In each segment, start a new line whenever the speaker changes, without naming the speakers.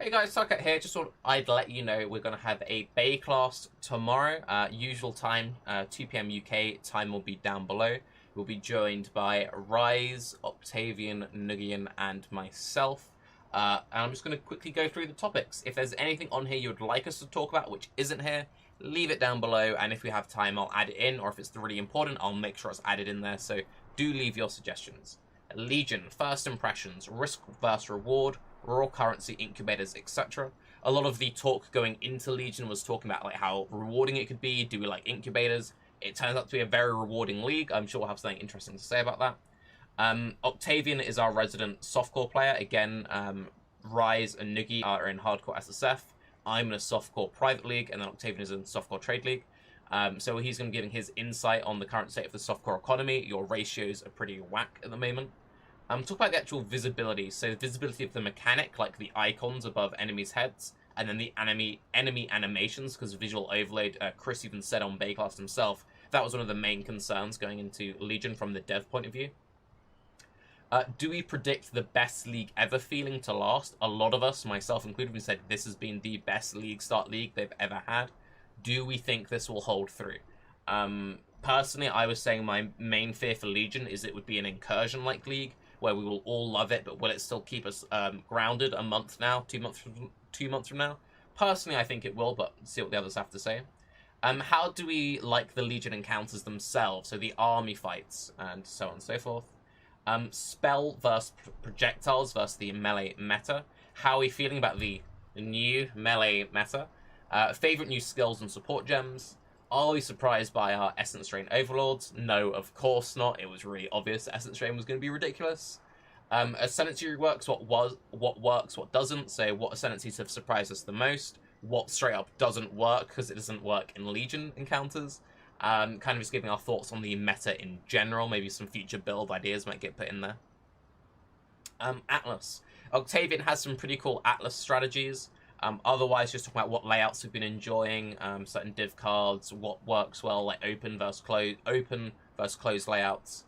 Hey guys, Paquette here. Just thought I'd let you know we're going to have a Bay class tomorrow. Usual time, 2 p.m. UK. Time will be down below. We'll be joined by Rise, Octavian, Nugian, and myself. And I'm just going to quickly go through the topics. If there's anything on here you would like us to talk about which isn't here, leave it down below. And if we have time, I'll add it in. Or if it's really important, I'll make sure it's added in there. So do leave your suggestions. Legion, first impressions, risk versus reward, raw currency, incubators, etc. A lot of the talk going into Legion was talking about like how rewarding it could be. Do we like incubators? It turns out to be a very rewarding league. I'm sure we'll have something interesting to say about that. Octavian is our resident softcore player. Again, Rise and Nugi are in hardcore SSF. I'm in a softcore private league, and then Octavian is in softcore trade league. So he's going to be giving his insight on the current state of the softcore economy. Your ratios are pretty whack at the moment. Talk about the actual visibility. So the visibility of the mechanic, like the icons above enemies' heads, and then the enemy animations, because visual overload, Chris even said on Baycast himself, that was one of the main concerns going into Legion from the dev point of view. Do we predict the best league ever feeling to last? A lot of us, myself included, we said this has been the best start league they've ever had. Do we think this will hold through? Personally, I was saying my main fear for Legion is it would be an incursion-like league, where we will all love it, but will it still keep us grounded a month now, 2 months from now? Personally, I think it will, but see what the others have to say. How do we like the Legion encounters themselves, so the army fights, and so on and so forth? Spell versus projectiles versus the melee meta. How are we feeling about the new melee meta? Favorite new skills and support gems. Are we surprised by our Essence Drain Overlords? No, of course not. It was really obvious Essence Drain was going to be ridiculous. Ascendancy works, what works, what doesn't. So what Ascendancies have surprised us the most. What straight up doesn't work, because it doesn't work in Legion encounters. Kind of just giving our thoughts on the meta in general. Maybe some future build ideas might get put in there. Atlas. Octavian has some pretty cool Atlas strategies. Otherwise, just talking about what layouts we've been enjoying, certain div cards, what works well, like open versus closed layouts.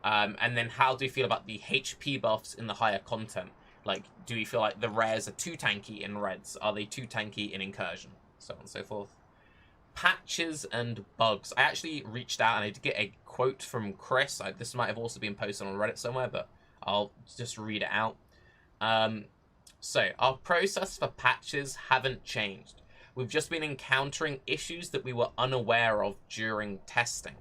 And then how do we feel about the HP buffs in the higher content? Like, do we feel like the rares are too tanky in reds? Are they too tanky in incursion? So on and so forth. Patches and bugs. I actually reached out and I did get a quote from Chris. This might have also been posted on Reddit somewhere, but I'll just read it out. So, our process for patches haven't changed. We've just been encountering issues that we were unaware of during testing.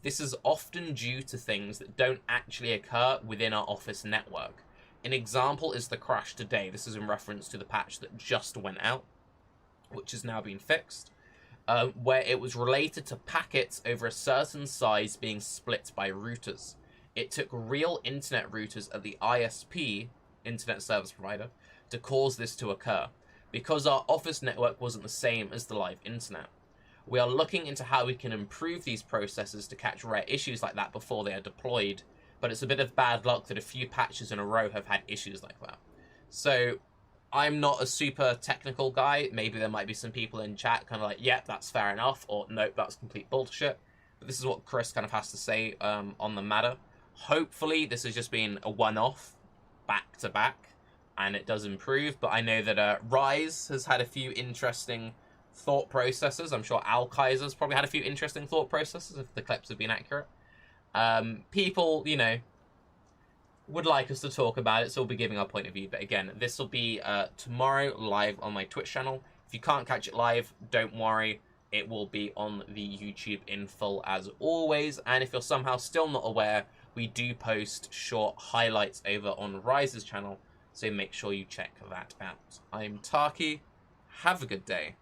This is often due to things that don't actually occur within our office network. An example is the crash today. This is in reference to the patch that just went out, which has now been fixed, where it was related to packets over a certain size being split by routers. It took real internet routers at the ISP, Internet Service Provider, to cause this to occur, because our office network wasn't the same as the live internet. We are looking into how we can improve these processes to catch rare issues like that before they are deployed, but it's a bit of bad luck that a few patches in a row have had issues like that. So, I'm not a super technical guy. Maybe there might be some people in chat kind of like, yep, that's fair enough, or nope, that's complete bullshit. But this is what Chris kind of has to say on the matter. Hopefully, this has just been a one-off, back-to-back, and it does improve, but I know that Rise has had a few interesting thought processes. I'm sure Al Kaiser's probably had a few interesting thought processes, if the clips have been accurate. People, you know, would like us to talk about it, so we'll be giving our point of view. But again, this will be tomorrow live on my Twitch channel. If you can't catch it live, don't worry. It will be on the YouTube in full as always. And if you're somehow still not aware, we do post short highlights over on Rise's channel, so make sure you check that out. I'm Taki. Have a good day.